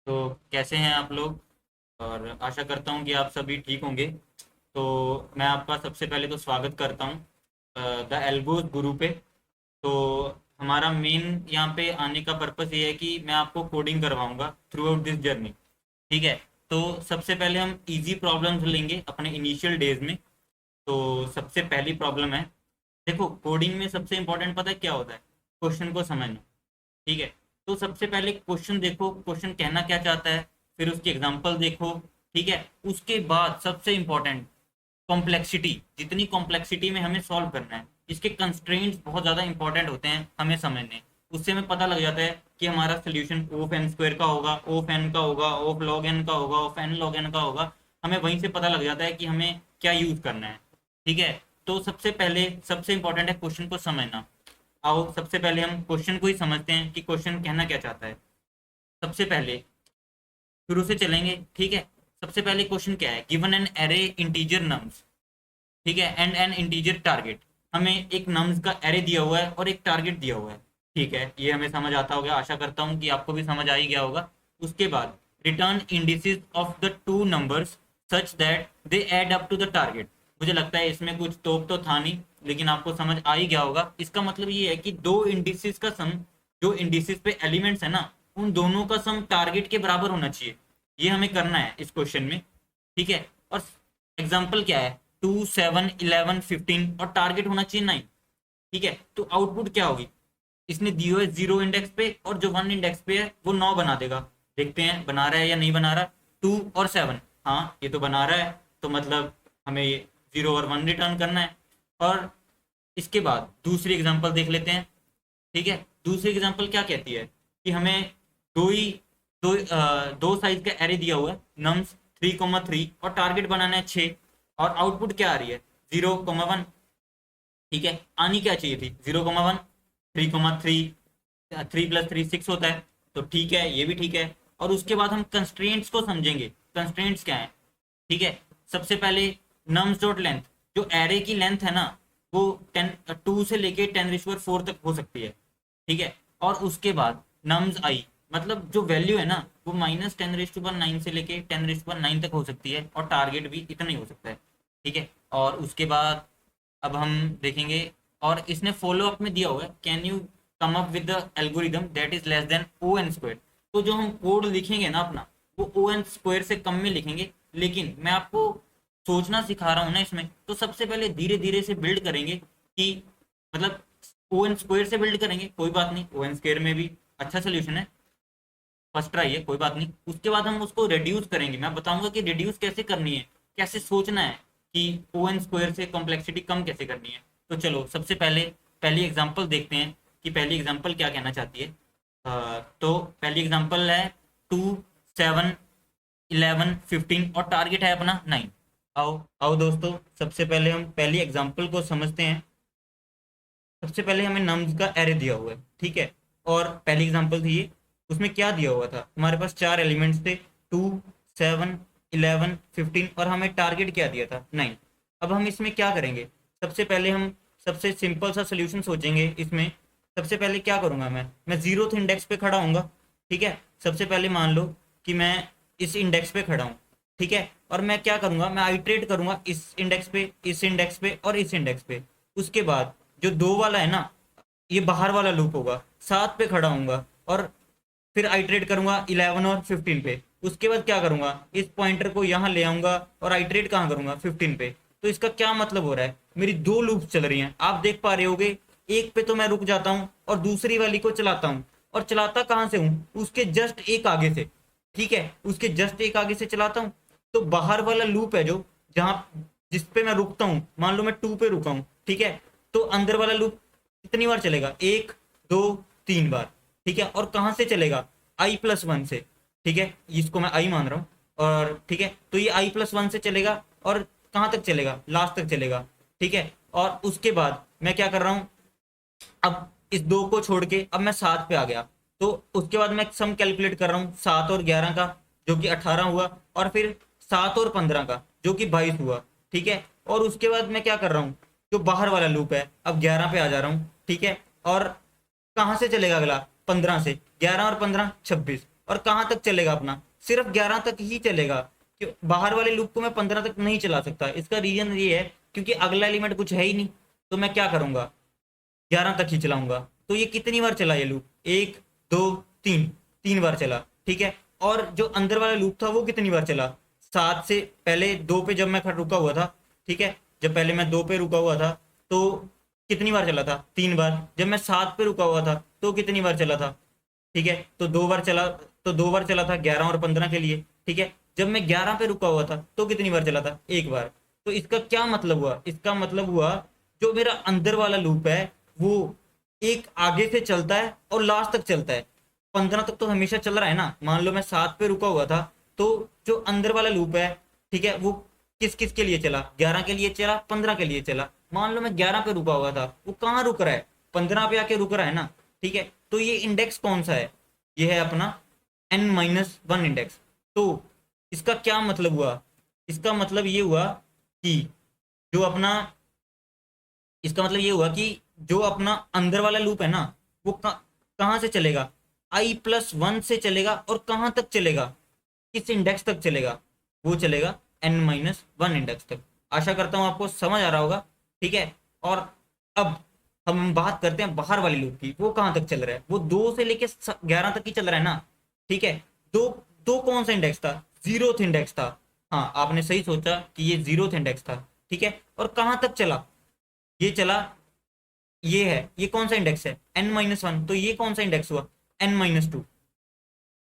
तो कैसे हैं आप लोग। और आशा करता हूँ कि आप सभी ठीक होंगे। तो मैं आपका सबसे पहले तो स्वागत करता हूँ द एल्गोज गुरु पे। तो हमारा मेन यहाँ पे आने का पर्पस ये है कि मैं आपको कोडिंग करवाऊंगा थ्रू आउट दिस जर्नी। ठीक है। तो सबसे पहले हम इजी प्रॉब्लम्स लेंगे अपने इनिशियल डेज में। तो सबसे पहली प्रॉब्लम है, देखो कोडिंग में सबसे इंपॉर्टेंट पता है क्या होता है? क्वेश्चन को समझना। ठीक है। तो सबसे पहले क्वेश्चन देखो, क्वेश्चन कहना क्या चाहता है, फिर उसकी एग्जांपल देखो। ठीक है। उसके बाद सबसे इंपॉर्टेंट कॉम्प्लेक्सिटी, जितनी कॉम्प्लेक्सिटी में हमें सॉल्व करना है, इसके कंस्ट्रेंट्स बहुत ज़्यादा इंपॉर्टेंट होते हैं हमें समझने। उससे हमें पता लग जाता है कि हमारा सोल्यूशन ओफ एन स्क्वायर का होगा, ओफ एन का होगा, ओफ लॉग एन का होगा, ओफ एन लॉग एन का होगा। हमें वहीं से पता लग जाता है कि हमें क्या यूज़ करना है। ठीक है। तो सबसे पहले सबसे इंपॉर्टेंट है क्वेश्चन को समझना। आओ सबसे पहले हम क्वेश्चन को ही समझते हैं कि क्वेश्चन कहना क्या चाहता है। सबसे पहले शुरू से चलेंगे। ठीक है। सबसे पहले क्वेश्चन क्या है? Given an array integer nums. ठीक है। And N integer target. हमें एक नम्स का एरे दिया हुआ है और एक टारगेट दिया हुआ है। ठीक है, ये हमें समझ आता होगा, आशा करता हूँ कि आपको भी समझ आ ही गया होगा। उसके बाद return indices of the two numbers such that they add up to the target. मुझे लगता है इसमें कुछ तोप तो था नहीं, लेकिन आपको समझ आ ही गया होगा। इसका मतलब ये है कि दो इंडिसेस का सम, जो इंडिसेस पे एलिमेंट्स है ना, उन दोनों का सम टारगेट के बराबर होना चाहिए। ये हमें करना है इस क्वेश्चन में। ठीक है। और एग्जाम्पल क्या है? 2, 7, 11, 15 और टारगेट होना चाहिए 9। ठीक है। तो आउटपुट क्या होगी? इसने दी हुई है 0 इंडेक्स पे, और जो 1 इंडेक्स पे है वो 9 बना देगा। देखते हैं बना रहा है या नहीं बना रहा। 2 और 7, हाँ ये तो बना रहा है। तो मतलब हमें ये 0 और 1 रिटर्न करना है। और इसके बाद दूसरी एग्जांपल देख लेते हैं। ठीक है। दूसरी एग्जांपल क्या कहती है कि हमें दो ही दो साइज का एरे दिया हुआ है, नम्स 3,3, और टारगेट बनाना है 6। और आउटपुट क्या आ रही है? 0,1। ठीक है। आनी क्या चाहिए थी? 0,1, 3,3। 3 + 3 6 होता है। तो ठीक है, ये भी ठीक है। और उसके बाद हम कंस्ट्रेंट्स को समझेंगे। कंस्ट्रेंट्स क्या है? ठीक है। सबसे पहले नम्स डॉट लेंथ, जो एरे की लेंथ है ना, वो 2 से लेके 10⁴ तक हो सकती है। ठीक है। और उसके बाद नम्स आई, मतलब जो वैल्यू है ना, वो -10⁹ से लेके 10⁹ तक हो सकती है, और टारगेट भी इतना ही हो सकता है। ठीक है। और उसके बाद अब हम देखेंगे, और इसने फॉलो अप में दिया हुआ है, can you come up with the algorithm that is less than O N square. तो जो हम कोड लिखेंगे ना अपना, वो ओ एन स्क्वायर से कम में लिखेंगे। लेकिन मैं आपको सोचना सिखा रहा हूँ ना इसमें, तो सबसे पहले धीरे धीरे से बिल्ड करेंगे कि मतलब ओ एन स्क्वायर से बिल्ड करेंगे, कोई बात नहीं, ओ एन स्क्वायर में भी अच्छा सोल्यूशन है, फर्स्ट ट्राई है, कोई बात नहीं। उसके बाद हम उसको रिड्यूस करेंगे, मैं बताऊंगा कि रिड्यूस कैसे करनी है, कैसे सोचना है कि ओ एन स्क्वायर से कॉम्प्लेक्सिटी कम कैसे करनी है। तो चलो सबसे पहले पहली एग्जांपल देखते हैं कि पहली एग्जांपल क्या कहना चाहती है। तो पहली एग्जांपल है 2, 7, 11, 15, और टारगेट है अपना 9। आओ आओ दोस्तों, सबसे पहले हम पहली एग्जांपल को समझते हैं। सबसे पहले हमें नम्स का एरे दिया हुआ है। ठीक है। और पहली एग्जांपल थी ये, उसमें क्या दिया हुआ था? हमारे पास 4 एलिमेंट्स थे, 2, 7, 11, 15, और हमें टारगेट क्या दिया था? 9। अब हम इसमें क्या करेंगे? सबसे पहले हम सबसे सिंपल सा सोल्यूशन सोचेंगे इसमें। सबसे पहले क्या करूंगा? मैं 0th इंडेक्स पे खड़ा हूँगा। ठीक है। सबसे पहले मान लो कि मैं इस इंडेक्स पे खड़ा हूँ। ठीक है। और मैं क्या करूंगा? मैं आइट्रेट करूंगा इस इंडेक्स पे, इस इंडेक्स पे, और इस इंडेक्स पे। उसके बाद जो 2 वाला है ना, ये बाहर वाला लूप होगा, 7 पे खड़ा हूँगा, और फिर आइट्रेट करूंगा 11 और 15 पे। उसके बाद क्या करूंगा? इस पॉइंटर को यहाँ ले आऊंगा और आइट्रेट कहाँ करूंगा? 15 पे। तो इसका क्या मतलब हो रहा है? मेरी 2 लूप चल रही हैं, आप देख पा रहे होगे। एक पे तो मैं रुक जाता हूँ और दूसरी वाली को चलाता हूँ। और चलाता कहाँ से हूँ? उसके जस्ट एक आगे से। ठीक है। उसके जस्ट एक आगे से चलाता हूँ। तो बाहर वाला लूप है जो, जहाँ जिस पे मैं रुकता हूँ, मान लो मैं 2 पे रुका हूँ। ठीक है। तो अंदर वाला लूप कितनी बार चलेगा? 1, 2, 3 बार। ठीक है। और कहाँ से चलेगा? i+1 से। ठीक है, इसको मैं आई मान रहा हूँ। और ठीक है, तो ये i+1 से चलेगा, और कहाँ तक चलेगा? लास्ट तक चलेगा। ठीक है। और उसके बाद मैं क्या कर रहा हूँ? अब इस 2 को छोड़ के अब मैं 7 पे आ गया। तो उसके बाद मैं सम कैलकुलेट कर रहा हूँ 7 और 11 का, जो कि 18 हुआ, और फिर 7 और 15 का, जो कि 22 हुआ। ठीक है। और उसके बाद मैं क्या कर रहा हूँ? जो बाहर वाला लूप है, अब 11 पे आ जा रहा हूँ। ठीक है। और कहाँ से चलेगा अगला? 15 से। 11 और 15, 26। और कहाँ तक चलेगा अपना, सिर्फ 11 तक ही चलेगा। क्यों बाहर वाले लूप को मैं 15 तक नहीं चला सकता, इसका रीजन ये है क्योंकि अगला एलिमेंट कुछ है ही नहीं, तो मैं क्या करूंगा 11 तक ही चलाऊंगा। तो ये कितनी बार चला ये लूप, 1 2 3, 3 बार चला, ठीक है। और जो अंदर वाला लूप था वो कितनी बार चला, 7 से पहले 2 पे जब मैं रुका हुआ था, ठीक है, जब पहले मैं 2 पे रुका हुआ था तो कितनी बार चला था, 3 बार। जब मैं 7 पे रुका हुआ था तो कितनी बार चला था, ठीक है, तो 2 बार चला, तो 2 बार चला था 11 और 15 के लिए, ठीक है। जब मैं 11 पे रुका हुआ था तो कितनी बार चला था, 1 बार। तो इसका क्या मतलब हुआ, इसका मतलब हुआ जो मेरा अंदर वाला लूप है वो एक आगे से चलता है और लास्ट तक चलता है। 15 तक तो हमेशा चल रहा है ना, मान लो मैं 7 पे रुका हुआ था तो जो अंदर वाला लूप है, ठीक है, वो किस किस के लिए चला, 11 के लिए चला, 15 के लिए चला। मान लो मैं 11 पे रुका हुआ था, वो कहाँ रुक रहा है, 15 पे आके रुक रहा है ना, ठीक है। तो ये इंडेक्स कौन सा है, ये है अपना n-1 इंडेक्स। तो इसका क्या मतलब हुआ, इसका मतलब ये हुआ कि जो अपना, इसका मतलब ये हुआ कि जो अपना अंदर वाला लूप है ना वो कहाँ से चलेगा, i+1 से चलेगा, और कहाँ तक चलेगा, किस इंडेक्स तक चलेगा, वो चलेगा n-1 इंडेक्स तक। आशा करता हूँ आपको समझ आ रहा होगा, ठीक है। और अब हम बात करते हैं बाहर वाले लूप की, वो कहाँ तक चल रहा है, वो 2 से लेके 11 तक ही चल रहा है ना, ठीक है। दो दो कौन सा इंडेक्स था, 0th इंडेक्स था। हाँ आपने सही सोचा कि ये 0th इंडेक्स था, ठीक है। और कहाँ तक चला, ये चला, ये है, ये कौन सा इंडेक्स है, n-1। तो ये कौन सा इंडेक्स हुआ, n-2।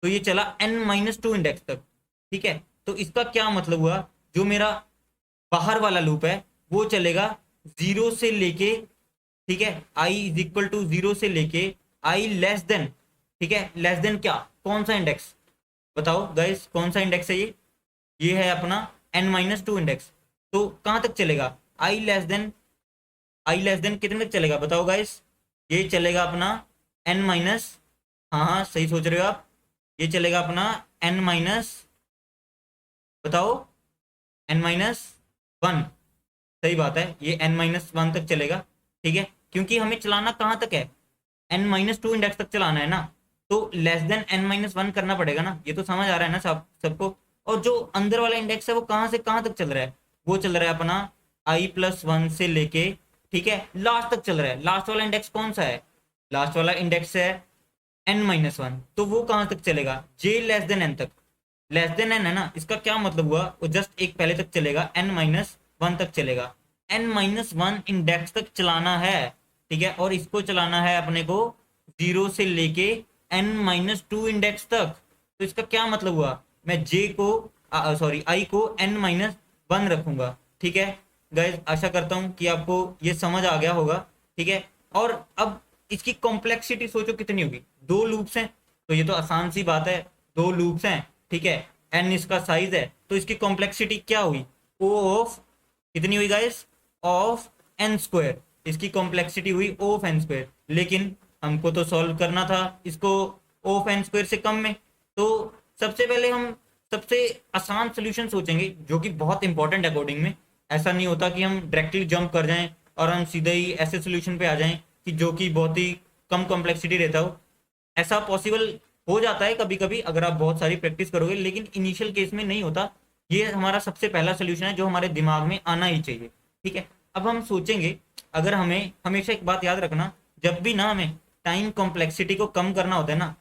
तो ये चला n-2 इंडेक्स तक, ठीक है। तो इसका क्या मतलब हुआ, जो मेरा बाहर वाला लूप है वो चलेगा 0 से लेके, ठीक है, i=0 से लेके i<, ठीक है, लेस देन क्या, कौन सा इंडेक्स, बताओ गाइस कौन सा इंडेक्स है ये है अपना n-2 इंडेक्स। तो कहाँ तक चलेगा, i<, कितने तक चलेगा बताओ गाइस, ये चलेगा अपना n माइनस, हाँ हाँ सही सोच रहे हो आप, ये चलेगा अपना n-, बताओ n-1, सही बात है, ये n-1 तक चलेगा, ठीक है। क्योंकि हमें चलाना कहाँ तक है, n-2 इंडेक्स तक चलाना है ना, तो लेस देन n-1 करना पड़ेगा ना, ये तो समझ आ रहा है ना सबको। और जो अंदर वाला इंडेक्स है वो कहाँ से कहाँ तक चल रहा है, वो चल रहा है अपना i+1 से लेके, ठीक है, लास्ट तक चल रहा है। लास्ट वाला इंडेक्स कौन सा है, लास्ट वाला इंडेक्स है n-1, तो वो कहाँ तक चलेगा, j<n तक, लेस देन n है ना, इसका क्या मतलब हुआ, वो जस्ट एक पहले तक चलेगा, n-1 तक चलेगा, n-1 इंडेक्स तक चलाना है, ठीक है। और इसको चलाना है अपने को 0 से लेके n-2 इंडेक्स तक। तो इसका क्या मतलब हुआ, मैं j को सॉरी i को n-1 रखूंगा, ठीक है। गाइस आशा करता हूं कि आपको ये समझ आ गया होगा, ठीक है। और अब इसकी कॉम्प्लेक्सिटी सोचो कितनी होगी, 2 लूप्स हैं तो ये तो आसान सी बात है, 2 लूप्स हैं, ठीक है, n इसका साइज है, तो इसकी कॉम्प्लेक्सिटी क्या हुई, o ऑफ कितनी हुई गाइस, ऑफ n², इसकी कॉम्प्लेक्सिटी हुई o ऑफ n²। लेकिन हमको तो सॉल्व करना था इसको o ऑफ n² से कम में, तो सबसे पहले हम सबसे आसान सोल्यूशन सोचेंगे जो कि बहुत इंपॉर्टेंट है कोडिंग में। ऐसा नहीं होता कि हम डायरेक्टली जंप कर जाएं और हम सीधे ही ऐसे सोल्यूशन पे आ जाएं कि जो कि बहुत ही कम कॉम्प्लेक्सिटी रहता हो। ऐसा पॉसिबल हो जाता है कभी कभी अगर आप बहुत सारी प्रैक्टिस करोगे, लेकिन इनिशियल केस में नहीं होता। ये हमारा सबसे पहला सोल्यूशन है जो हमारे दिमाग में आना ही चाहिए, ठीक है। अब हम सोचेंगे, अगर हमें हमेशा एक बात याद रखना, जब भी ना हमें टाइम कॉम्प्लेक्सिटी को कम करना होता है ना,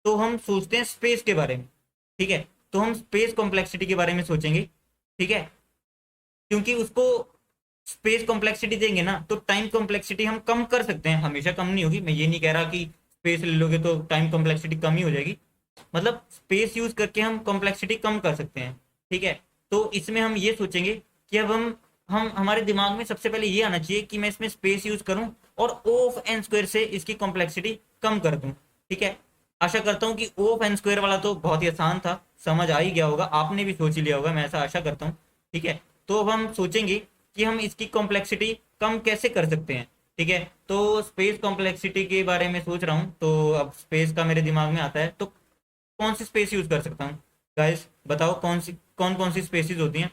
तो हम सोचते हैं स्पेस के बारे में, ठीक है। तो हम स्पेस कॉम्प्लेक्सिटी के बारे में सोचेंगे, ठीक है, क्योंकि उसको स्पेस कॉम्प्लेक्सिटी देंगे ना तो टाइम कॉम्प्लेक्सिटी हम कम कर सकते हैं, हमेशा कम नहीं होगी। मैं ये नहीं कह रहा कि स्पेस ले लोगे तो टाइम कॉम्प्लेक्सिटी कम ही हो जाएगी, मतलब स्पेस यूज करके हम कॉम्प्लेक्सिटी कम कर सकते हैं, ठीक है। तो इसमें हम ये सोचेंगे कि अब हम हमारे दिमाग में सबसे पहले ये आना चाहिए कि मैं इसमें स्पेस यूज करूं और O ऑफ n² से इसकी कॉम्प्लेक्सिटी कम कर दूं, ठीक है। आशा करता हूं कि O ऑफ n² वाला तो बहुत ही आसान था, समझ आ ही गया होगा, आपने भी सोच ही लिया होगा, मैं ऐसा आशा करता हूँ, ठीक है। तो अब हम सोचेंगे कि हम इसकी कॉम्प्लेक्सिटी कम कैसे कर सकते हैं, ठीक है। तो स्पेस कॉम्प्लेक्सिटी के बारे में सोच रहा हूँ, तो अब स्पेस का मेरे दिमाग में आता है, तो कौन सी स्पेस यूज कर सकता हूँ गाइस, बताओ कौन कौन सी स्पेसिस होती हैं।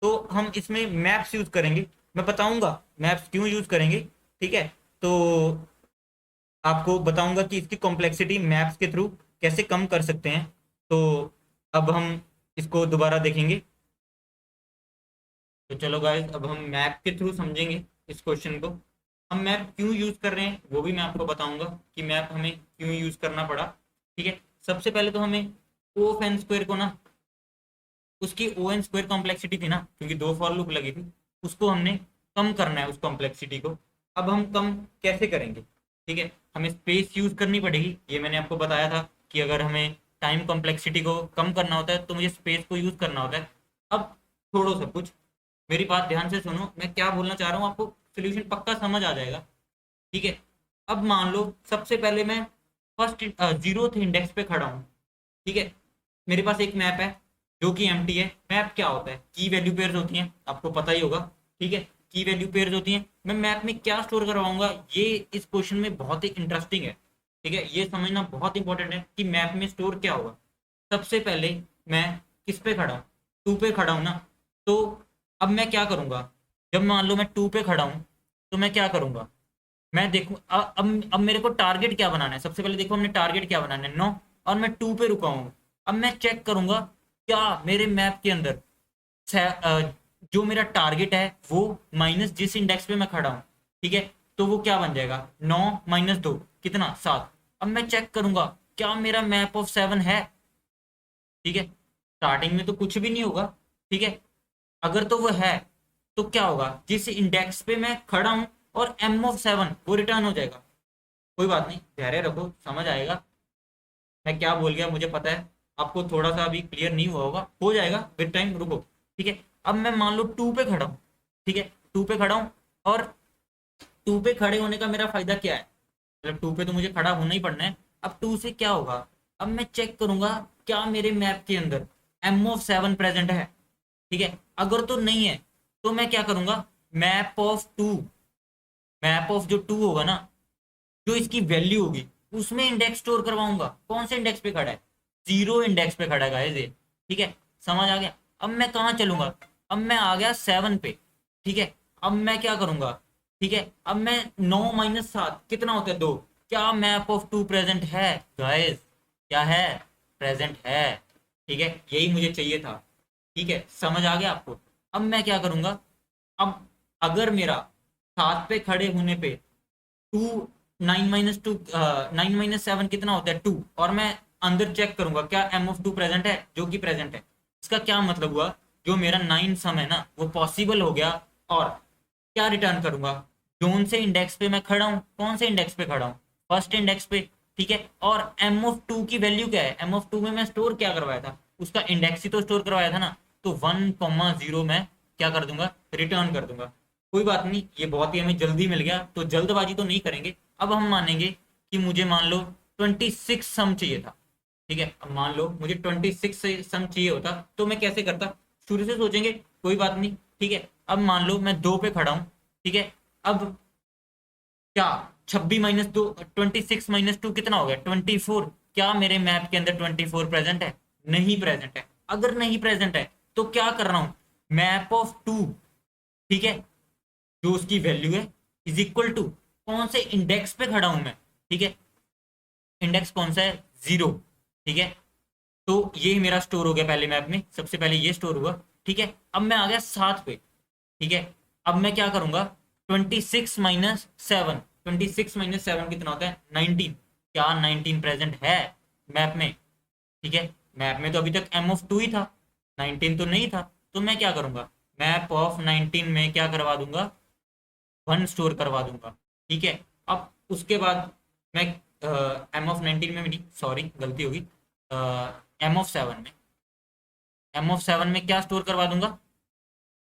तो हम इसमें मैप्स यूज करेंगे, मैं बताऊंगा मैप्स क्यों यूज करेंगे, ठीक है। तो आपको बताऊंगा कि इसकी कॉम्प्लेक्सिटी मैप्स के थ्रू कैसे कम कर सकते हैं, तो अब हम इसको दोबारा देखेंगे। तो चलो गाइस, अब हम मैप के थ्रू समझेंगे इस क्वेश्चन को। हम मैप क्यों यूज कर रहे हैं वो भी मैं आपको बताऊंगा कि मैप हमें क्यों यूज करना पड़ा। ठीक है, सबसे पहले तो हमें ओ ऑफ एन स्क्वायर को ना, उसकी ओ एन स्क्वायर कॉम्प्लेक्सिटी थी ना, क्योंकि दो फॉर लूप लगी थी, उसको हमने कम करना है उस कॉम्प्लेक्सिटी को। अब हम कम कैसे करेंगे? ठीक है, हमें स्पेस यूज करनी पड़ेगी। ये मैंने आपको बताया था कि अगर हमें टाइम कॉम्प्लेक्सिटी को कम करना होता है तो मुझे स्पेस को यूज करना होता है। अब छोड़ो सब कुछ, मेरी बात ध्यान से सुनो, मैं क्या बोलना चाह रहा हूँ आपको सोल्यूशन पक्का समझ आ जाएगा। ठीक है, अब मान लो सबसे पहले मैं फर्स्ट जीरोथ इंडेक्स पे खड़ा हूँ। ठीक है, मेरे पास एक मैप है जो कि एम्प्टी है। मैप क्या होता है? की वैल्यू पेयर्स होती हैं, आपको पता ही होगा। ठीक है, की वैल्यू पेयर्स होती हैं। मैं मैप में क्या स्टोर करवाऊंगा, ये इस क्वेश्चन में बहुत ही इंटरेस्टिंग है। ठीक है, ये समझना बहुत इंपॉर्टेंट है कि मैप में स्टोर क्या होगा। सबसे पहले मैं किस पे खड़ा हूँ? टू पे खड़ा हूँ ना। तो अब मैं क्या करूंगा? जब मान लो मैं टू पे खड़ा हूँ तो मैं क्या करूंगा? मैं देखूं अब मेरे को टारगेट क्या बनाना है। सबसे पहले देखो हमने टारगेट क्या बनाना है, 9, और मैं 2 पे रुका हूं। अब मैं चेक करूंगा क्या मेरे मैप के अंदर जो मेरा टारगेट है वो माइनस जिस इंडेक्स पे मैं खड़ा हूं। ठीक है, तो वो क्या बन जाएगा? 9 माइनस 2 कितना? 7। अब मैं चेक करूंगा क्या मेरा मैप ऑफ 7 है। ठीक है, स्टार्टिंग में तो कुछ भी नहीं होगा। ठीक है, अगर तो वो है तो क्या होगा? जिस इंडेक्स पे मैं खड़ा हूं और एम ऑफ 7 वो रिटर्न हो जाएगा। कोई बात नहीं, धैर्य रखो, समझ आएगा। मैं क्या बोल गया मुझे पता है, आपको थोड़ा सा अभी क्लियर नहीं हुआ होगा, हो जाएगा विद टाइम, रुको। ठीक है, अब मैं मान लो टू पे खड़ा हूँ। ठीक है, टू पे खड़ा हूँ, और टू पे खड़े होने का मेरा फायदा क्या है? मतलब टू पे तो मुझे खड़ा होना ही पड़ना है। अब टू से क्या होगा? अब मैं चेक करूंगा क्या मेरे मैप के अंदर एम ऑफ 7 प्रेजेंट है। ठीक है, अगर तो नहीं है तो मैं क्या करूंगा? Map of two, map of जो टू होगा ना, जो इसकी वैल्यू होगी उसमें इंडेक्स स्टोर करवाऊंगा। कौन से इंडेक्स पे खड़ा है? जीरो इंडेक्स पे खड़ा है गाइस ये। ठीक है, समझ आ गया? अब मैं कहाँ चलूंगा? अब मैं आ गया 7 पे। ठीक है, अब मैं क्या करूंगा? ठीक है, अब मैं 9 माइनस 7 कितना होता है? 2। क्या मैप ऑफ टू प्रेजेंट है गाइस? क्या है? प्रेजेंट है। ठीक है, यही मुझे चाहिए था। ठीक है, समझ आ गया आपको? अब मैं क्या करूंगा? अब अगर मेरा 7 पे खड़े होने पे 2, 9 माइनस 2, 9 माइनस 7 कितना होता है? 2। और मैं अंदर चेक करूंगा क्या एम ऑफ 2 प्रेजेंट है, जो कि प्रेजेंट है। इसका क्या मतलब हुआ? जो मेरा 9 सम है ना वो पॉसिबल हो गया। और क्या रिटर्न करूंगा? जोन से इंडेक्स पे मैं खड़ा हूँ, कौन से इंडेक्स पे खड़ा हूँ? फर्स्ट इंडेक्स पे। ठीक है, और एम ऑफ 2 की वैल्यू क्या है? एम ऑफ 2 में मैं स्टोर क्या करवाया था? उसका इंडेक्स ही तो स्टोर करवाया था ना। तो 1,0 मैं क्या कर दूंगा? रिटर्न कर दूंगा। कोई बात नहीं, ये बहुत ही हमें जल्दी मिल गया, तो जल्दबाजी तो नहीं करेंगे। अब हम मानेंगे कि मुझे मान लो 26 सम चाहिए था। ठीक है, अब मान लो मुझे 26 से सम चाहिए होता तो मैं कैसे करता? शुरू से सोचेंगे, कोई बात नहीं। ठीक है, अब मान लो मैं 2 पे खड़ा हूँ। ठीक है, अब क्या 26 माइनस 2, 26 माइनस 2 कितना हो गया? 24। क्या मेरे मैप के अंदर 24 प्रेजेंट है? नहीं प्रेजेंट है। अगर नहीं प्रेजेंट है तो क्या कर रहा हूं? मैप ऑफ टू, ठीक है, जो उसकी वैल्यू है इज इक्वल टू कौन से इंडेक्स पे खड़ा हूं मैं? ठीक है, इंडेक्स कौन सा है? 0। ठीक है, तो ये मेरा स्टोर हो गया पहले मैप में, सबसे पहले ये स्टोर हुआ। ठीक है, अब मैं आ गया 7 पे। ठीक है, अब मैं क्या करूंगा? 26 माइनस 7 कितना होता है? 19। क्या 19 प्रेजेंट है मैप में? ठीक है, मैप में तो अभी तक एम ऑफ 2 ही था, 19 तो नहीं था। तो मैं क्या करूंगा? मैप ऑफ 19 में क्या करवा दूंगा? 1 स्टोर करवा दूंगा। ठीक है, अब उसके बाद मैं एम ऑफ 19 में नहीं, सॉरी गलती होगी, एम ऑफ 7 में, एम ऑफ 7 में क्या स्टोर करवा दूंगा?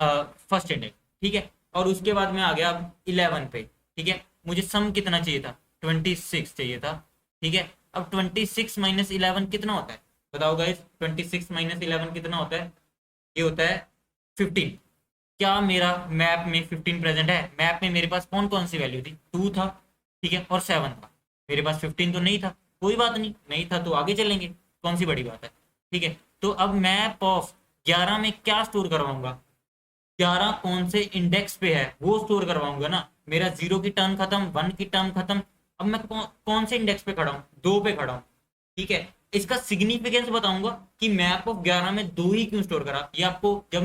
First index. ठीक है, और उसके बाद मैं आ गया अब 11 पे। ठीक है, मुझे सम कितना चाहिए था? 26 चाहिए था। ठीक है, अब 26 माइनस 11 कितना होता है? बताओ गाइस, 26 माइनस 11 कितना होता है? ये होता है 15। क्या मेरा मैप में 15 प्रेजेंट है? मैप में मेरे पास कौन कौन सी वैल्यू थी? 2 था, ठीक है, और 7 था। मेरे पास 15 तो नहीं था। कोई बात नहीं, नहीं था तो आगे चलेंगे, कौन सी बड़ी बात है। ठीक है, तो अब मैप ऑफ 11 में क्या स्टोर करवाऊंगा? 11 कौन से इंडेक्स पे है वो स्टोर करवाऊंगा ना। मेरा 0 की टर्म खत्म, 1 की टर्म खत्म। अब मैं कौन से इंडेक्स पे खड़ा हूँ? 2 पे खड़ा हूँ। ठीक है, इसका सिग्निफिकेंस बताऊंगा कि मैप ऑफ 11 में 2 ही क्यों स्टोर करा। ये आपको जब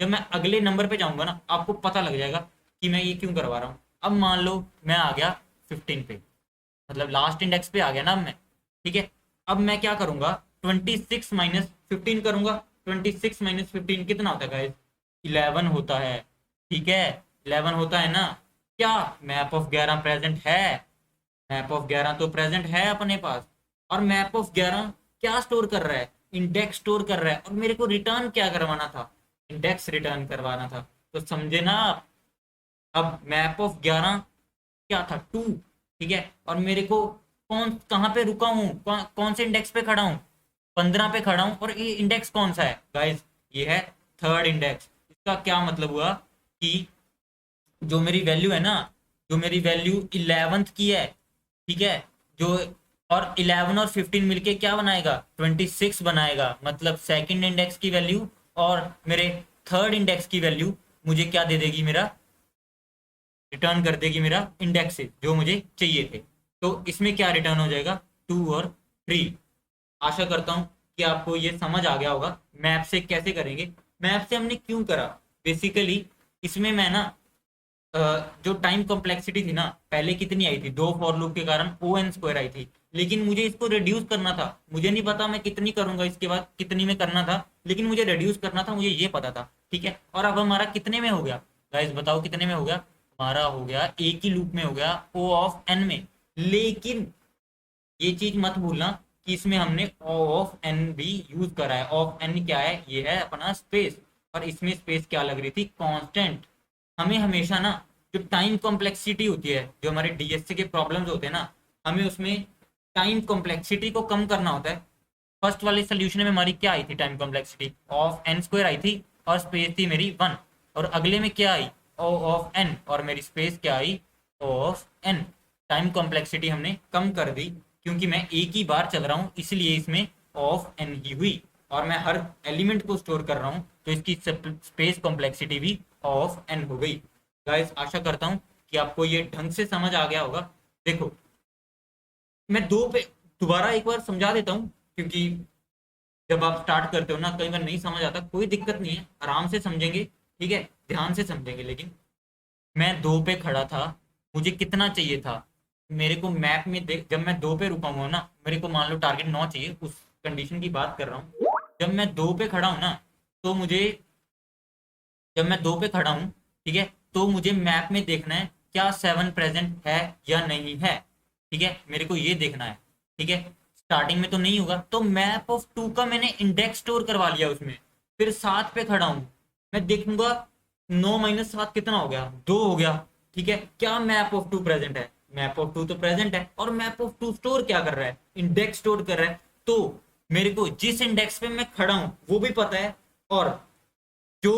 मैं अगले नंबर पे जाऊंगा ना, आपको पता लग जाएगा कि मैं ये क्यों करवा रहा हूँ। अब मान लो मैं आ गया 15 पे, मतलब लास्ट इंडेक्स पे आ गया ना अब मैं। ठीक है, अब मैं क्या करूंगा, 26 - 15 करूंगा। 26 - 15 कितना होता है गाइस? 11 होता है। ठीक है, 11 होता है ना। क्या मैप ऑफ 11 प्रेजेंट है? मैप ऑफ 11 तो प्रेजेंट है अपने पास। और मैप ऑफ 11 क्या स्टोर कर रहा है? इंडेक्स स्टोर कर रहा है। और मेरे को रिटर्न क्या करवाना था? इंडेक्स रिटर्न करवाना था। तो समझे ना आप? अब मैप ऑफ 11 क्या था? 2। ठीक है, और मेरे को कहाँ पे रुका हूँ, कौन से इंडेक्स पे खड़ा हूँ? 15 पे खड़ा हूँ। और ये इंडेक्स कौन सा है गाइस? ये है थर्ड इंडेक्स। इसका क्या मतलब हुआ कि जो मेरी वैल्यू है ना, जो मेरी वैल्यू 11th की है, ठीक है, जो और 11 और 15 मिलके क्या बनाएगा? 26 बनाएगा। मतलब सेकंड इंडेक्स की वैल्यू और मेरे थर्ड इंडेक्स की वैल्यू मुझे क्या दे देगी? मेरा रिटर्न कर देगी मेरा इंडेक्स से जो मुझे चाहिए थे। तो इसमें क्या रिटर्न हो जाएगा? 2 और 3। आशा करता हूँ कि आपको ये समझ आ गया होगा मैप से कैसे करेंगे। मैप से हमने क्यों करा? बेसिकली इसमें मैं ना अ, जो टाइम कॉम्प्लेक्सिटी थी ना, पहले कितनी आई थी? 2 फॉर लूप के कारण ON² आई थी। लेकिन मुझे इसको रिड्यूस करना था। मुझे नहीं पता मैं कितनी करूंगा, इसके बाद कितनी में करना था, लेकिन मुझे रिड्यूस करना था, मुझे ये पता था। ठीक है, और अब हमारा कितने में हो गया गाइस? बताओ कितने में हो गया? हमारा हो गया एक ही लूप में हो गया, O(n) में। लेकिन ये चीज मत भूलना कि इसमें हमने O(n) भी यूज करा है। O(n) क्या है? ये है अपना स्पेस। और इसमें स्पेस क्या लग रही थी? कांस्टेंट। हमें हमेशा ना जो टाइम कॉम्प्लेक्सिटी होती है, जो हमारे डीएससी के प्रॉब्लम्स होते हैं ना, हमें उसमें टाइम कॉम्प्लेक्सिटी को कम करना होता है। फर्स्ट वाले सोल्यूशन में हमारी क्या आई थी? टाइम कॉम्प्लेक्सिटी O(n)² आई थी और स्पेस थी मेरी 1। और अगले में क्या आई? O(n) और मेरी स्पेस क्या आई? O(n)। टाइम कॉम्प्लेक्सिटी हमने कम कर दी क्योंकि मैं एक ही बार चल रहा हूँ, इसलिए इसमें O(n) ही हुई। और मैं हर एलिमेंट को स्टोर कर रहा हूँ, तो इसकी स्पेस कॉम्प्लेक्सिटी भी O(n) हो गई। गाइस आशा करता हूँ कि आपको ये ढंग से समझ आ गया होगा। देखो, मैं दो पे दोबारा एक बार समझा देता हूँ, क्योंकि जब आप स्टार्ट करते हो ना, कई बार नहीं समझ आता। कोई दिक्कत नहीं है, आराम से समझेंगे। ठीक है, ध्यान से समझेंगे। लेकिन मैं 2 पे खड़ा था, मुझे कितना चाहिए था? मेरे को मैप में देख, जब मैं 2 पे रुका हुआ हूं ना, मेरे को मान लो टारगेट 9 चाहिए, उस कंडीशन की बात कर रहा हूँ। जब मैं 2 पे खड़ा हूँ ना, तो मुझे जब मैं 2 पे खड़ा हूँ, ठीक है, तो मुझे मैप में देखना है क्या 7 प्रेजेंट है या नहीं है। ठीक है, मेरे को ये देखना है। ठीक है, स्टार्टिंग में तो नहीं होगा, तो मैप ऑफ 2 का मैंने इंडेक्स स्टोर करवा लिया उसमें। फिर 7 पे खड़ा हूँ, मैं देखूंगा 9 - 7 कितना हो गया? 2 हो गया। ठीक है, क्या मैप ऑफ 2 प्रेजेंट है? मैप ऑफ 2 तो प्रेजेंट है। और मैप ऑफ 2 स्टोर क्या कर रहा है? इंडेक्स स्टोर कर रहा है। तो मेरे को जिस इंडेक्स पे मैं खड़ा हूं वो भी पता है, और जो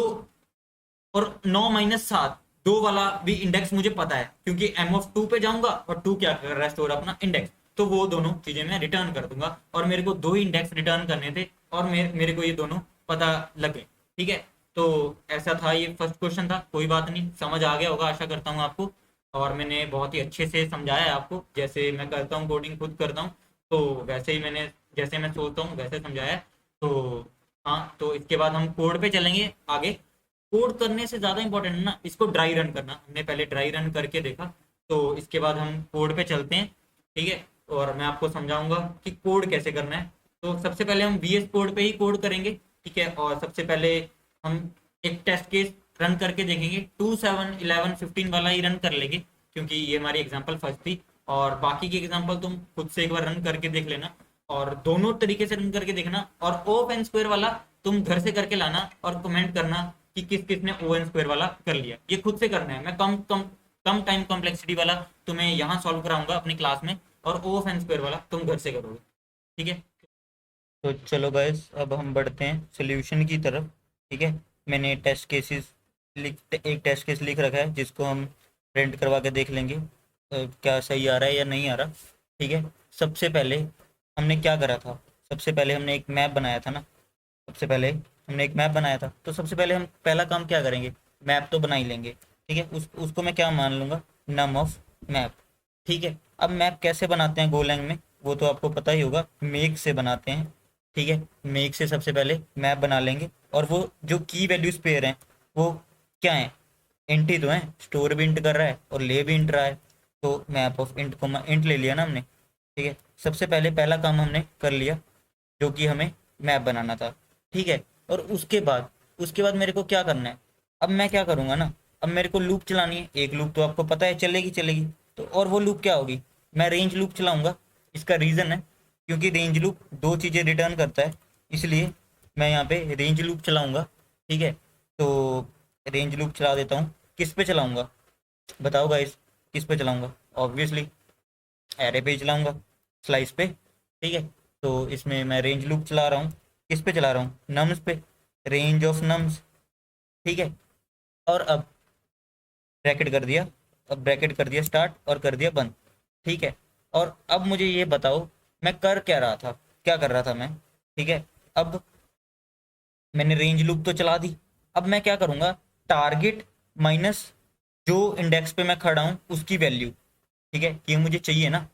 और 9 - 7 2 वाला भी इंडेक्स मुझे पता है, क्योंकि M(2) पे जाऊंगा और 2 क्या कर रहा है? स्टोर अपना इंडेक्स। तो वो दोनों चीजें मैं रिटर्न कर दूंगा। और मेरे को 2 ही इंडेक्स रिटर्न करने थे, और मेरे को ये दोनों पता लगे। ठीक है, तो ऐसा था, ये फर्स्ट क्वेश्चन था। कोई बात नहीं, समझ आ गया होगा आशा करता हूँ आपको। और मैंने बहुत ही अच्छे से समझाया है आपको, जैसे मैं करता हूँ, कोडिंग खुद करता हूँ, तो वैसे ही मैंने, जैसे मैं सोचता हूँ वैसे समझाया है। तो हाँ, तो इसके बाद हम कोड पे चलेंगे आगे। कोड करने से ज़्यादा इंपॉर्टेंट है ना इसको ड्राई रन करना। हमने पहले ड्राई रन करके देखा, तो इसके बाद हम कोड पे चलते हैं। ठीक है, और मैं आपको समझाऊंगा कि कोड कैसे करना है। तो सबसे पहले हम VS कोड पे ही कोड करेंगे। ठीक है, और सबसे पहले हम एक टेस्ट केस रन करके देखेंगे। 2 7 11 15 वाला ही रन कर लेंगे, क्योंकि ये हमारी एग्जाम्पल फर्स्ट थी। और बाकी की एग्जाम्पल तुम खुद से एक बार रन करके देख लेना, और दोनों तरीके से रन करके देखना। और O(n)² वाला तुम घर से करके लाना और कमेंट करना कि किस किस ने O(n)² वाला कर लिया। ये खुद से करना है। मैं कम कम कम टाइम कॉम्प्लेक्सिटी वाला तुम्हें यहाँ सॉल्व कराऊंगा अपनी क्लास में, और O(n)² वाला तुम घर से करोगे। ठीक है, तो चलो गाइस, अब हम बढ़ते हैं सोल्यूशन की तरफ। ठीक है, मैंने टेस्ट केसेस एक टेस्ट केस लिख रखा है, जिसको हम प्रिंट करवा के देख लेंगे क्या सही आ रहा है या नहीं आ रहा। ठीक है, सबसे पहले हमने क्या करा था? सबसे पहले हमने एक मैप बनाया था ना। सबसे पहले हमने एक मैप बनाया था, तो सबसे पहले हम पहला काम क्या करेंगे? मैप तो बना ही लेंगे। ठीक है, उसको मैं क्या मान लूंगा? नम ऑफ मैप। ठीक है, अब मैप कैसे बनाते हैं गोलैंग में? वो तो आपको पता ही होगा, मेक से बनाते हैं। ठीक है, मेक से सबसे पहले मैप बना लेंगे, और वो जो की वैल्यूज पेयर हैं वो क्या है, इंट ही तो है, स्टोर भी इंट कर रहा है और ले भी इंट रहा है। तो मैप ऑफ इंट को इंट ले लिया ना हमने। ठीक है, सबसे पहले पहला काम हमने कर लिया, जो कि हमें मैप बनाना था। ठीक है, और उसके बाद मेरे को क्या करना है, अब मैं क्या करूँगा ना, अब मेरे को लूप चलानी है। एक लूप तो आपको पता है चलेगी चलेगी, तो और वो लूप क्या होगी, मैं रेंज लूप चलाऊंगा। इसका रीज़न है क्योंकि रेंज लूप दो चीज़ें रिटर्न करता है, इसलिए मैं यहाँ पे रेंज लूप चलाऊंगा। ठीक है, तो रेंज लूप चला देता हूँ। किस पे चलाऊंगा बताओ गाइस, किस पे चलाऊंगा? ऑब्वियसली एरे पे ही चलाऊंगा, स्लाइस पे। ठीक है, तो इसमें मैं रेंज लूप चला रहा हूँ। किस पे चला रहा हूँ? नम्स पे, रेंज ऑफ नम्स। ठीक है, और अब ब्रैकेट कर दिया, अब ब्रैकेट कर दिया स्टार्ट और कर दिया बंद। ठीक है, और अब मुझे ये बताओ मैं कर क्या रहा था, क्या कर रहा था मैं? ठीक है, अब मैंने रेंज लूप तो चला दी, अब मैं क्या करूँगा, टारगेट माइनस जो इंडेक्स पे मैं खड़ा हूँ उसकी वैल्यू। ठीक है, ये मुझे चाहिए ना,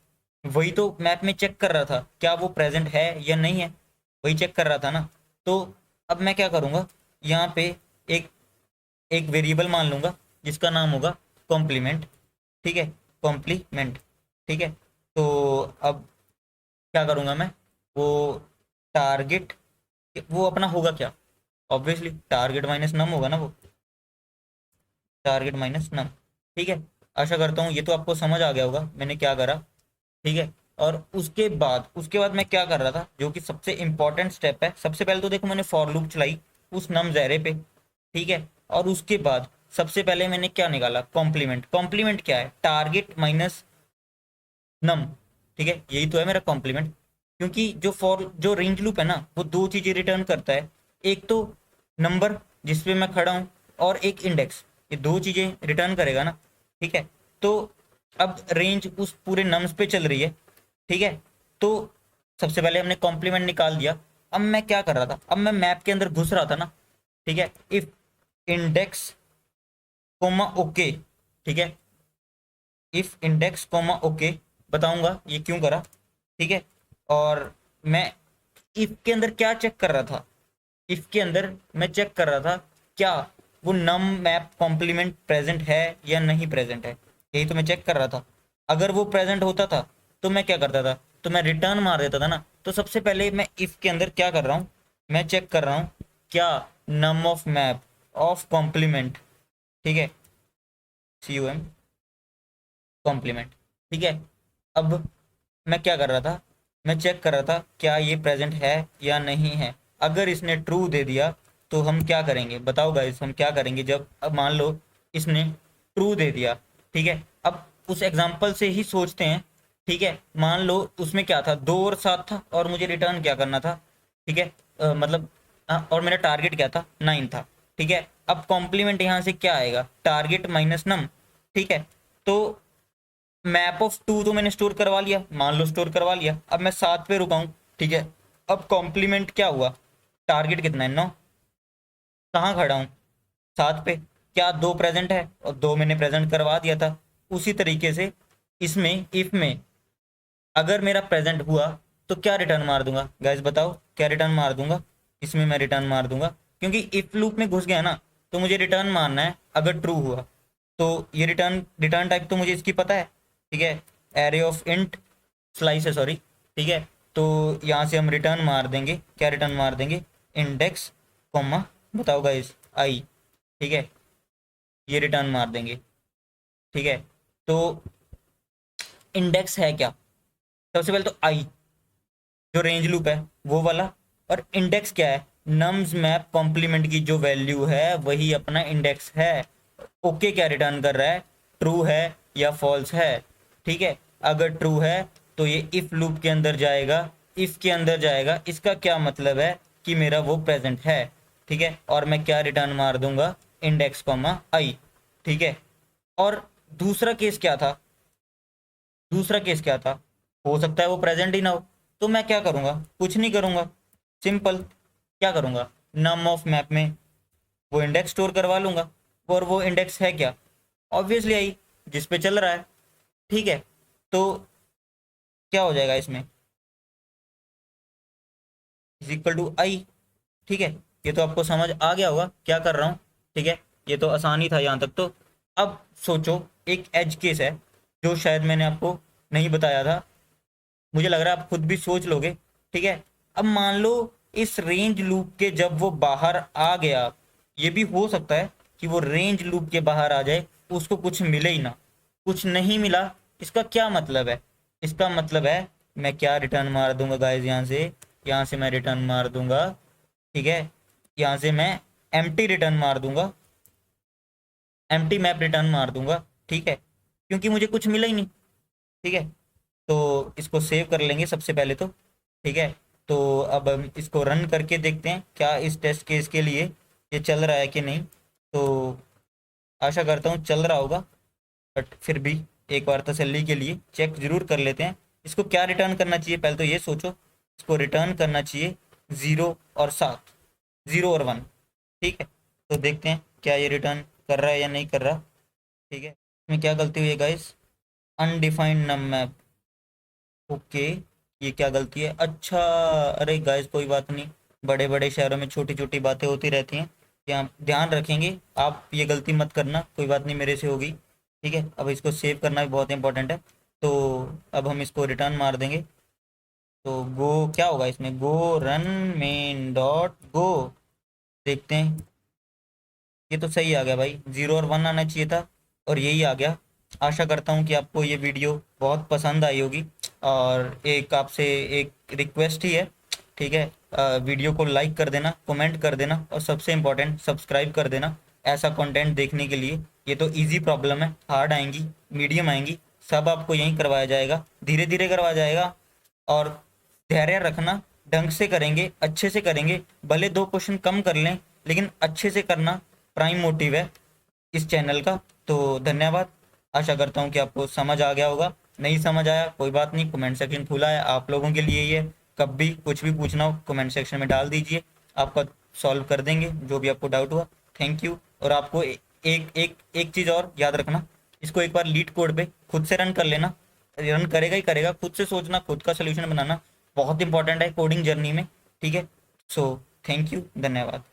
वही तो मैप में चेक कर रहा था, क्या वो प्रेजेंट है या नहीं है, वही चेक कर रहा था ना। तो अब मैं क्या करूँगा, यहाँ पे एक एक वेरिएबल मान लूँगा जिसका नाम होगा कॉम्प्लीमेंट। ठीक है, कॉम्प्लीमेंट। ठीक है, तो अब क्या करूँगा मैं, वो टारगेट, वो अपना होगा क्या, ऑब्वियसली टारगेट माइनस नम होगा ना वो, टारगेट माइनस नम। ठीक है, आशा करता हूँ ये तो आपको समझ आ गया होगा मैंने क्या करा। ठीक है, और उसके बाद मैं क्या कर रहा था, जो कि सबसे इंपॉर्टेंट स्टेप है। सबसे पहले तो देखो मैंने फॉर लूप चलाई उस नम ज़ायरे पे। ठीक है, और उसके बाद सबसे पहले मैंने क्या निकाला, कॉम्प्लीमेंट। कॉम्प्लीमेंट क्या है, टारगेट माइनस नम। ठीक है, यही तो है मेरा कॉम्प्लीमेंट। क्योंकि जो रेंज लूप है ना, वो दो चीजें रिटर्न करता है, एक तो नंबर जिस पे मैं खड़ा हूँ, और एक इंडेक्स, ये दो चीजें रिटर्न करेगा ना। ठीक है, तो अब रेंज उस पूरे नम्स पे चल रही है। ठीक है, तो सबसे पहले हमने कॉम्प्लीमेंट निकाल दिया। अब मैं क्या कर रहा था, अब मैं मैप के अंदर घुस रहा था ना। ठीक है, इफ इंडेक्स कोमा ओके। ठीक है, इफ इंडेक्स कोमा ओके, बताऊंगा ये क्यों करा। ठीक है, और मैं इफ के अंदर क्या चेक कर रहा था, इफ के अंदर मैं चेक कर रहा था क्या वो नम मैप कॉम्प्लीमेंट प्रेजेंट है या नहीं प्रेजेंट है, यही तो मैं चेक कर रहा था। अगर वो प्रेजेंट होता था तो मैं क्या करता था, तो मैं रिटर्न मार देता था ना। तो सबसे पहले मैं इफ के अंदर क्या कर रहा हूँ, मैं चेक कर रहा हूँ क्या नम ऑफ मैप ऑफ कॉम्प्लीमेंट। ठीक है, COM कॉम्प्लीमेंट। ठीक है, अब मैं क्या कर रहा था, मैं चेक कर रहा था क्या ये प्रेजेंट है या नहीं है। अगर इसने ट्रू दे दिया तो हम क्या करेंगे बताओ गाइस, हम क्या करेंगे जब, अब मान लो इसने ट्रू दे दिया। ठीक है, अब उस एग्जांपल से ही सोचते हैं। ठीक है, मान लो उसमें क्या था, 2 और 7 था और मुझे रिटर्न क्या करना था। ठीक है, मतलब और मेरा टारगेट क्या था, 9 था। ठीक है, अब कॉम्प्लीमेंट यहाँ से क्या आएगा, टारगेट माइनस नम। ठीक है, तो मैप ऑफ टू तो मैंने स्टोर करवा लिया, मान लो स्टोर करवा लिया। अब मैं 7 पे रुका हूँ। ठीक है, अब कॉम्प्लीमेंट क्या हुआ, टारगेट कितना है, 9। कहाँ खड़ा हूँ, 7 पे। क्या 2 प्रेजेंट है, और 2 मैंने प्रेजेंट करवा दिया था। उसी तरीके से इसमें इफ में अगर मेरा प्रेजेंट हुआ तो क्या रिटर्न मार दूंगा गाइस, बताओ क्या रिटर्न मार दूंगा। इसमें मैं रिटर्न मार दूंगा, क्योंकि इफ लूप में घुस गया ना, तो मुझे रिटर्न मारना है अगर ट्रू हुआ। तो ये रिटर्न रिटर्न टाइप तो मुझे इसकी पता है। ठीक है, एरे ऑफ इंट स्लाइस है, सॉरी। ठीक है, तो यहाँ से हम रिटर्न मार देंगे, क्या रिटर्न मार देंगे, इंडेक्स कॉमा, बताओ गाइस, आई। ठीक है, ये रिटर्न मार देंगे। ठीक है, तो इंडेक्स है क्या, सबसे पहले तो आई जो रेंज लूप है वो वाला, और इंडेक्स क्या है, नम्स मैप कॉम्प्लीमेंट की जो वैल्यू है वही अपना इंडेक्स है। ओके क्या रिटर्न कर रहा है, ट्रू है या फॉल्स है। ठीक है, अगर ट्रू है तो ये इफ लूप के अंदर जाएगा, इफ के अंदर जाएगा, इसका क्या मतलब है कि मेरा वो प्रेजेंट है। ठीक है, और मैं क्या रिटर्न मार दूंगा, इंडेक्स कॉमा आई। ठीक है, और दूसरा केस क्या था, दूसरा केस क्या था, हो सकता है वो प्रेजेंट ही ना हो, तो मैं क्या करूंगा, कुछ नहीं करूंगा, सिंपल। क्या करूंगा, नम ऑफ मैप में वो इंडेक्स स्टोर करवा लूंगा, और वो इंडेक्स है क्या, ऑब्वियसली आई जिस पे चल रहा है। ठीक है, तो क्या हो जाएगा इसमें, इज इक्वल टू आई। ठीक है, ये तो आपको समझ आ गया होगा क्या कर रहा हूँ। ठीक है, ये तो आसानी था यहाँ तक तो। अब सोचो, एक एज केस है जो शायद मैंने आपको नहीं बताया था, मुझे लग रहा है आप खुद भी सोच लोगे। ठीक है, अब मान लो इस रेंज लूप के जब वो बाहर आ गया, ये भी हो सकता है कि वो रेंज लूप के बाहर आ जाए, उसको कुछ मिले ही ना, कुछ नहीं मिला। इसका क्या मतलब है? इसका मतलब है मैं क्या रिटर्न मार दूंगा गाइस, यहाँ से मैं रिटर्न मार दूंगा। ठीक है, यहाँ से मैं एम्प्टी रिटर्न मार दूंगा, एम्प्टी मैप रिटर्न मार दूंगा। ठीक है, क्योंकि मुझे कुछ मिला ही नहीं। ठीक है, तो इसको सेव कर लेंगे सबसे पहले तो। ठीक है, तो अब हम इसको रन करके देखते हैं क्या इस टेस्ट केस के लिए ये चल रहा है कि नहीं। तो आशा करता हूँ चल रहा होगा, बट फिर भी एक बार तसल्ली के लिए चेक जरूर कर लेते हैं। इसको क्या रिटर्न करना चाहिए, पहले तो ये सोचो। इसको रिटर्न करना चाहिए 0 और 7, 0 और 1। ठीक है, तो देखते हैं क्या ये रिटर्न कर रहा है या नहीं कर रहा। ठीक है, इसमें क्या गलती हुई है गाइस? अनडिफाइंड नम मैप। ओके, ये क्या गलती है? अच्छा, अरे गाइस कोई बात नहीं, बड़े बड़े शहरों में छोटी छोटी बातें होती रहती हैं, यहाँ ध्यान रखेंगे। आप ये गलती मत करना, कोई बात नहीं, मेरे से होगी। ठीक है, अब इसको सेव करना भी बहुत इंपॉर्टेंट है। तो अब हम इसको रिटर्न मार देंगे। तो गो क्या होगा इसमें? गो रन मेन डॉट गो। देखते हैं, ये तो सही आ गया भाई, 0 और 1 आना चाहिए था और यही आ गया। आशा करता हूँ कि आपको ये वीडियो बहुत पसंद आई होगी। और एक आपसे एक रिक्वेस्ट ही है। ठीक है, वीडियो को लाइक कर देना, कमेंट कर देना और सबसे इम्पोर्टेंट सब्सक्राइब कर देना ऐसा कंटेंट देखने के लिए। ये तो इजी प्रॉब्लम है, हार्ड आएंगी, मीडियम आएंगी, सब आपको यहीं करवाया जाएगा, धीरे धीरे करवाया जाएगा। और धैर्य रखना, ढंग से करेंगे, अच्छे से करेंगे, भले 2 क्वेश्चन कम कर लें लेकिन अच्छे से करना प्राइम मोटिव है इस चैनल का। तो धन्यवाद, आशा करता हूँ कि आपको समझ आ गया होगा। नहीं समझ आया कोई बात नहीं, कमेंट सेक्शन खुला है आप लोगों के लिए ही है। कब भी कुछ भी पूछना हो कमेंट सेक्शन में डाल दीजिए, आपका सॉल्व कर देंगे जो भी आपको डाउट हुआ। Thank you. और आपको एक चीज़ और याद रखना, इसको एक बार लीड कोड पे खुद से रन कर लेना, रन करेगा ही करेगा, खुद से सोचना, खुद का सोल्यूशन बनाना बहुत इंपॉर्टेंट है कोडिंग जर्नी में। ठीक है, सो थैंक यू, धन्यवाद।